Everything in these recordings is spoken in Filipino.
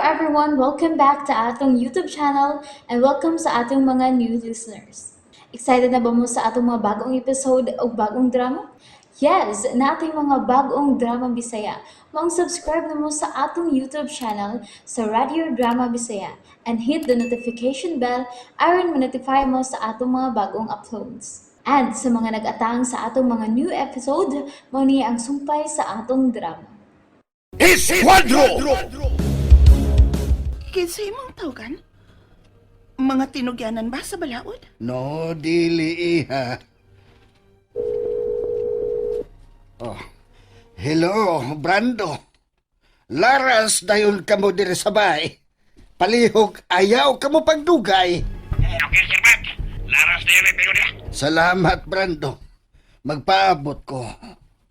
everyone, welcome back to atong YouTube channel and welcome sa atong mga new listeners. Excited na ba mo sa atong mga bagong episode o bagong drama? Yes, na ating mga bagong drama Bisaya. Subscribe na mo sa atong YouTube channel sa Radio Drama Bisaya and hit the notification bell aron ma-notify mo sa atong mga bagong uploads. And sa mga nag-atang sa atong mga new episode, mo niya ang sumpay sa atong drama. Esquadro! Kinsa imong tawgan? Mga tinugyanan ba sa balaod? No, dili iha. Oh. Hello, Brando. Laras dayon kamo diri sa bay. Palihog ayaw kamo pagdugay. Okay, Sir Matt. Laras na yun, pero na. Salamat, Brando. Magpaabot ko.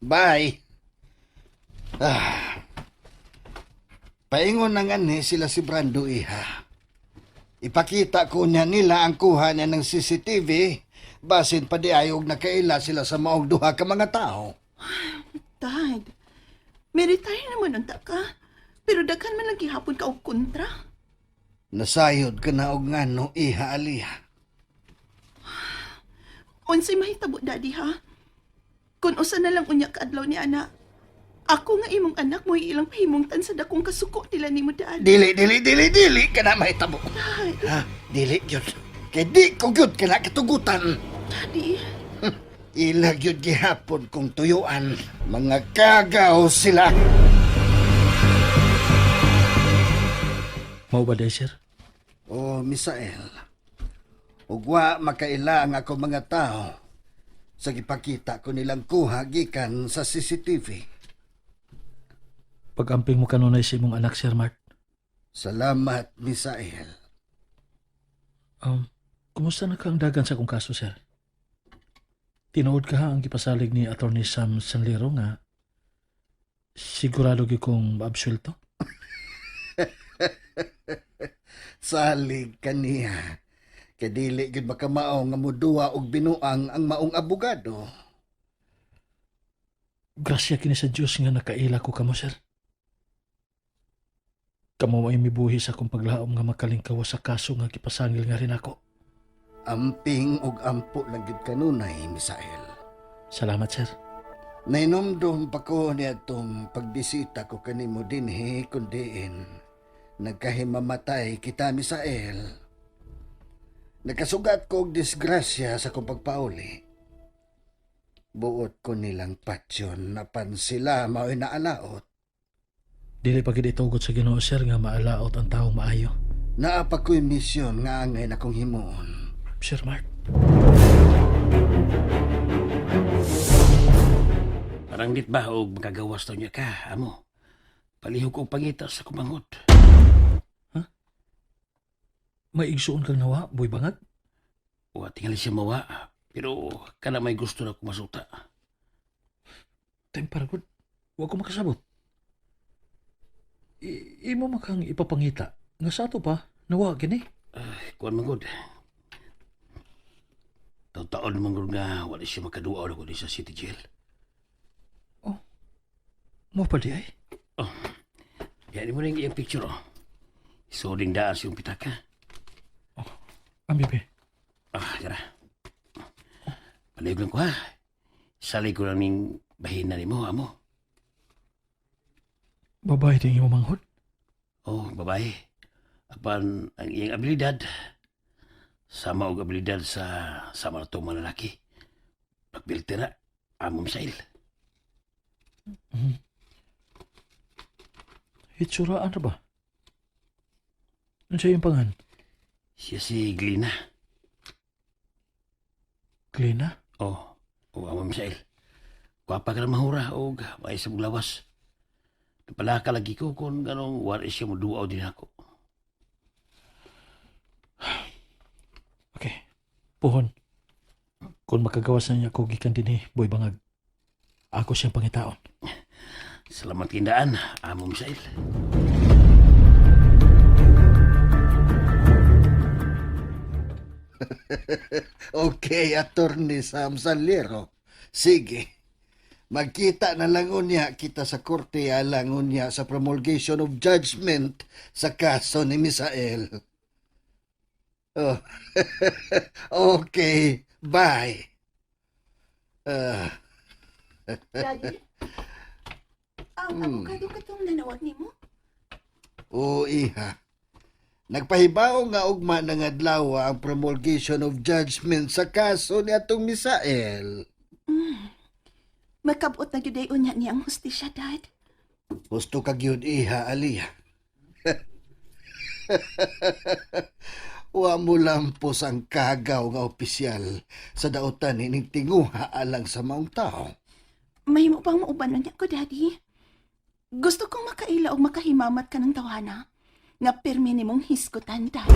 Bye. Paingon na nga ni sila si Brando iha. Ipakita ko niya nila ang kuha niya ng CCTV basin pa di ayog na kaila sila sa maong duha ka mga tao. Dad, may retire naman ang ka. Pero daghan man lagi hapon ka og kontra. Nasayod ka na og ngano iha aliha. Unsay mahitabo, Daddy, ha? Kung usa na lang unya kaadlaw ni ana, ako nga imong anak mo ilang pahimungtan sa dakong kasuko nila ni mo, Dad. Dili ka na mahitabo. Dad, Ha, dili gyud. Kay di ko gyud ka na katugutan. Daddy. Ilag yun gihapon kong tuyuan. Mga kagaw sila. Mao ba day, sir? O, Misael. Ugwa makaila ang ako mga tao. Sa gipakita ko nilang kuha gikan sa CCTV. Pag-amping mo kanunay si mong anak, Sir Mark. Salamat, Misael. Kumusta na ka ang dagan sa kong kaso, sir? Tinuod ka ang gipasalig ni Atty. Sam Sanlero nga sigurado gi kong maabsulto? Salig kaniya. Kadili gid makamao nga muduwa og binuang ang maong abogado. Grasya kini sa Diyos nga nakaila ko kamo, sir. Kamo ay mibuhi sa akong paglaom nga makalingkawa sa kaso nga gipasangil nga rin ako. Amping og ampo lang gid kanunay, Misael. Salamat, sir. Nainomdom pa ko niya itong pagbisita ko kanimo dinhi kundiin. Nagkahimamatay kita, Misael. Nagkasugat ko og disgrasya sa kong pagpauli. Buot ko nilang patsyon na pan sila mao'y naalaot. Dili pa gid itugot sa Ginoo, sir, nga maalaot ang taong maayo. Naapa ko'y misyon nga angay na kong himuon. Sir Mark. Parang dit ba o magagawas daw niya ka, amo? Palihog kong pangita sa kumangot. May igsuon kang nawa, boy bangat? O tingali siya mawa, pero kana may gusto na kumasuta. Time para good. Huwag ko makasabot. Imo makang ipapangita. Nga sa ato pa, nawa gini. Kuan mangod. Taon-taon mangod nga wala siya makaduaw na kundi sa city jail. Mo pa di ay. Yan mo rin iyang picture, oh. Isoding daan siyang pitaka. Ang bibi. Yara. Palayog lang ko, ha? Sali ko lang ning bahina ni mo, amo. Babae din imo manghod. Oh, babae. Apan ang iyang abilidad, sama og abilidad sa sama na itong mga lalaki. Pagbiltira, amo misail. Hitsuraan na ba? Ano siya yung pangan? Siya si Glina. Glina? Oh, amo misail. Kwapa ka na mahura o may sa lawas. Napalaka lagi ko kung ganong wala siya mo duaw din ako. Okay. Puhon. Kung makagawas na niya ko gikan din boy bangag. Ako siyang pangitaon. Salamat kindaan, amo misail. Okay, Atty. Sam Sanlero. Sige. Magkita na lang unya kita sa korte alang unya sa promulgation of judgment sa kaso ni Misael. Oh. Okay, bye. Daddy, ang abogado ka itong nanawag ni mo? Oo, iha. Nagpahibaw nga ugma ng adlaw ang promulgation of judgment sa kaso ni atong Misael. Magkabot na gyud unya niya ang hustisya, Dad. Gusto kag yun, iha, Aliyah. Wa mo lampos ang kagaw nga opisyal sa dautan ining tinguha alang sa maong tao. May mo bang mauban niya ko, Daddy? Gusto kong makaila o makahimamat ka ng tawana nga permi ni mong hisgutan, Dad.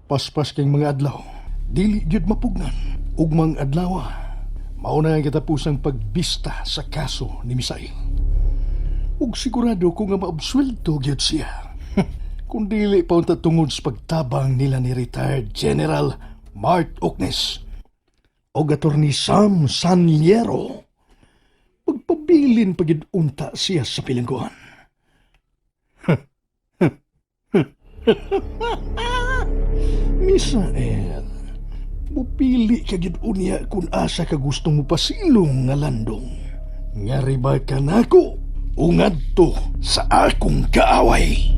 Paspas kang mga adlaw, dili gyud mapugnan. Ugmang adlaw, mauna ang katapusang pagbista sa kaso ni Misael. Ug sigurado ko nga maabsuelto gyud siya. Kung dili pa unta tungod sa pagtabang nila ni retired General Mart Oknes o Attorney Sam Sanliero. Pagpabilin pagid unta siya sa pilingkuhan. Misael, mupili ka gid unya kung asa ka gusto mo pasilong nga landong. Ngari ba ka nako o ngadto sa akong kaaway?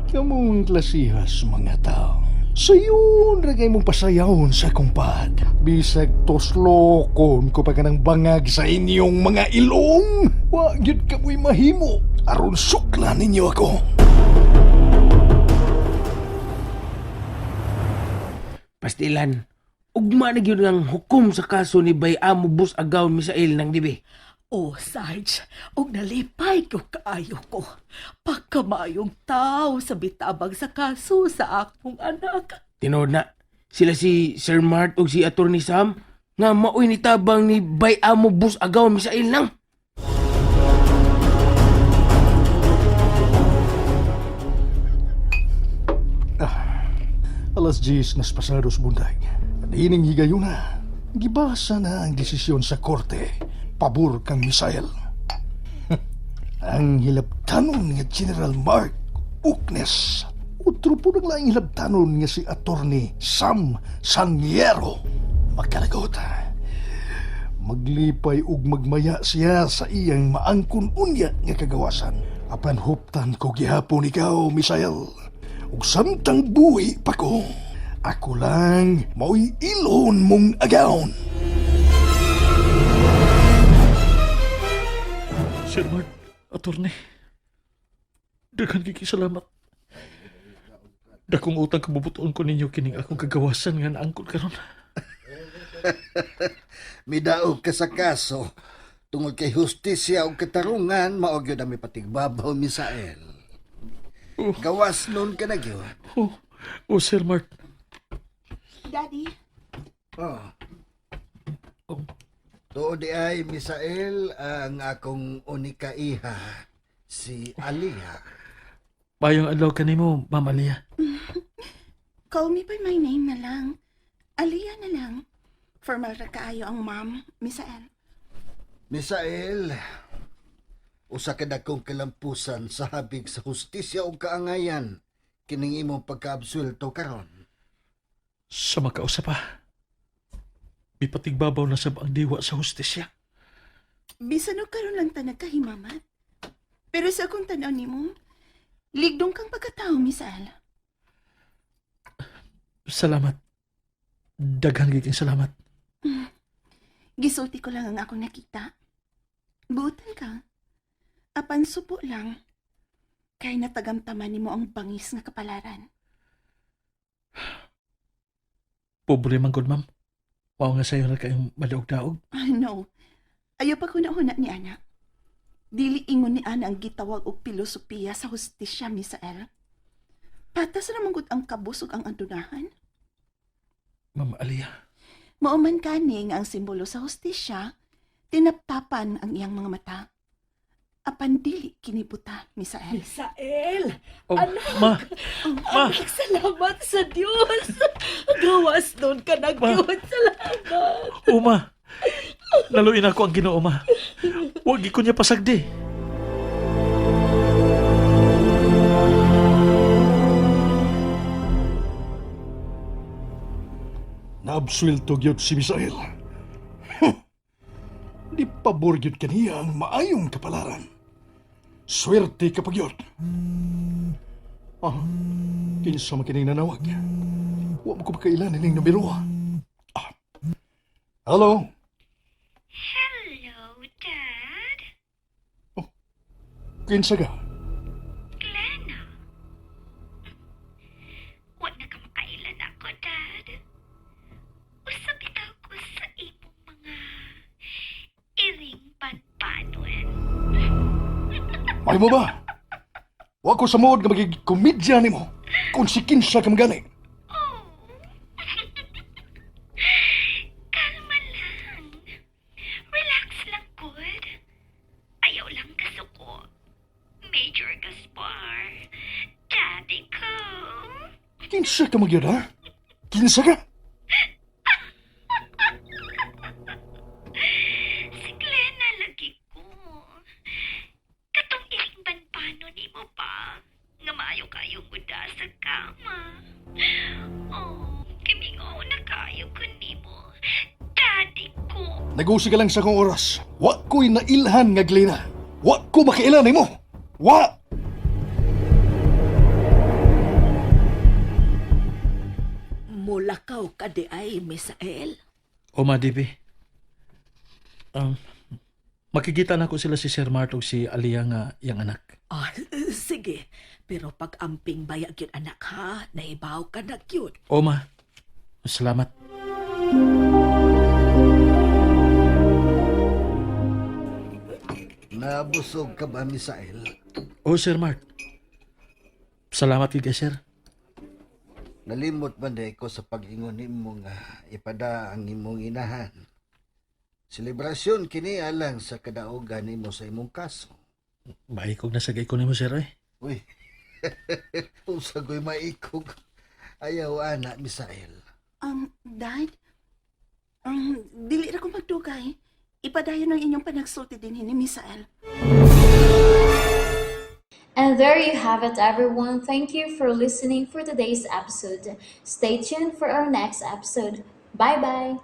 Kamong klasihas mga tao. Sayon ragay mong pasayawon sa kumpad. Bisag toslokon ko pa ka ng bangag sa inyong mga ilong. Wa gyud kamoy mahimo. Aron sukla ninyo ako. Pastilan, ugma na gyud ang hukom sa kaso ni Bayamo Bus Agaw Misael ng dibi. Oh, Sarge, og nalipay ko kaayo ko. Pagkamayong tao sa bitabang sa kaso sa akong anak. Tinod na, sila si Sir Mart ug si Attorney Sam nga maoy ni tabang ni Bayamo Bus Agaw Misael nang. Alas 10 nas pasados bunday. Dining higayuna. Gibasa na ang desisyon sa korte. Pabor kang Misael. Ang hilabtanon nga General Mark Uknes. Utro po nang laing hilabtanon nga si Attorney Sam Sanliero. Magkalagot. Maglipay ug magmaya siya sa iyang maangkon unya nga kagawasan. Apan huptan ko gihapon ikaw, Misael. Ug samtang buhi pa ko, ako lang mao'y ilon mong agawon. Sir Mart, attorney. Daghan kiki salamat. Dakong utang kabubuton ko ninyo kining akong kagawasan nga naangkon karon. Midaog ka sa kaso. Tungod kay hustisya o katarungan, maog yun ang patigbabaw, Misael. Gawas nun ka na yun. Oh, Sir Mart. Daddy, Tuod di ay, Misael, ang akong unika iha, si Aliyah. Payong adlaw kanimo, Ma'am Aliyah. call me by my name na lang. Aliyah na lang. Formal ra kaayo ang ma'am, Misael. Misael, usa ka dakong kalampusan sa habig sa hustisya o kaangayan kining imong pagkaabsuelto karon. Sa makausa pa. Ipatigbabaw na sab ang diwa sa hustisya. Bisan og karon lang ta nagkahimamat. Pero sa akong tanaw nimo, ligdong kang pagkatao, Misael. Salamat. Daghan giking salamat. Gisulti ko lang ang akong nakita. Buotan ka. Apan supo lang. Kay natagamtaman nimo ang bangis nga kapalaran. Pobre man gud, ma'am. Mao nga sayo na kayong madaog-daog. No. Ayaw pa ko nauna ni Ana. Dili ingon ni Ana ang gitawag og pilosopiya sa hustisya, Misael. Patas naman gud ang kabusog ang adunahan. Ma'am Aliyah. Mauman kani nga ang simbolo sa hustisya, tinaptapan ang iyang mga mata. Apan dili kinibuta, Misael. Misael! Oh, Anak! ma, ma, Anak, salamat sa Diyos! Gawas doon ka na, Diyos! Salamat! uma. Naluin ako ang Ginoo, ma. Huwag ko niya pasagdi. Naabsuelto gyud si Misael. Di pabor gyud kaniya ang maayong kapalaran. Swerte kapag yun. Kinsa makining nanawag. Huwag mo ko makailan ining numero. Hello? Hello, Dad. Kinsa ka? Glenna. Huwag na ka makailan ako, Dad. Usap bitaw ko sa imong mga iring panpanon. May mo ba? Huwag ko sa mood nga magigkomedya ni mo kung si kinsa ka magani. Oh. Kalma lang. Relax lang, good. Ayaw lang kasuko. Major Gaspar. Daddy ko. Kinsa ka magyod, ha? Kinsa ka? Si Glenna lagi ko. Katong iring banpano ni mo pa. Nga maayo kayo muda sa kama. Oh, kimingaw na kayo ko ni mo. Daddy ko. Nagusi ka lang sa kong oras. Wa ko'y nailhan nga Glena. Wa ko makailan mo. Wa! Mulakaw ka di ay, Misael. Uma, Dibi. Makikita na ko sila si Sir Mart ug si Alia nga yang anak. Sige. Pero pag amping bayag yun, anak ha, naibaw ka na yun. Oma, salamat. Nabusog ka ba, Misael? Oh, Sir Mart. Salamat kay sir. Nalimot man day ko sa pag-ingon nimo nga ipada ang imong inahan. Selebrasyon kini alang sa kadaugan nimo sa imong kaso. Maikog na sagay ko nimo, sir, eh. Uy, usagoy maikog. Ayaw ana, Misael. Dad? Dili ra ko magdugay. Ipadayon ang inyong panagsulti din ni Misael. And there you have it, everyone. Thank you for listening for today's episode. Stay tuned for our next episode. Bye bye.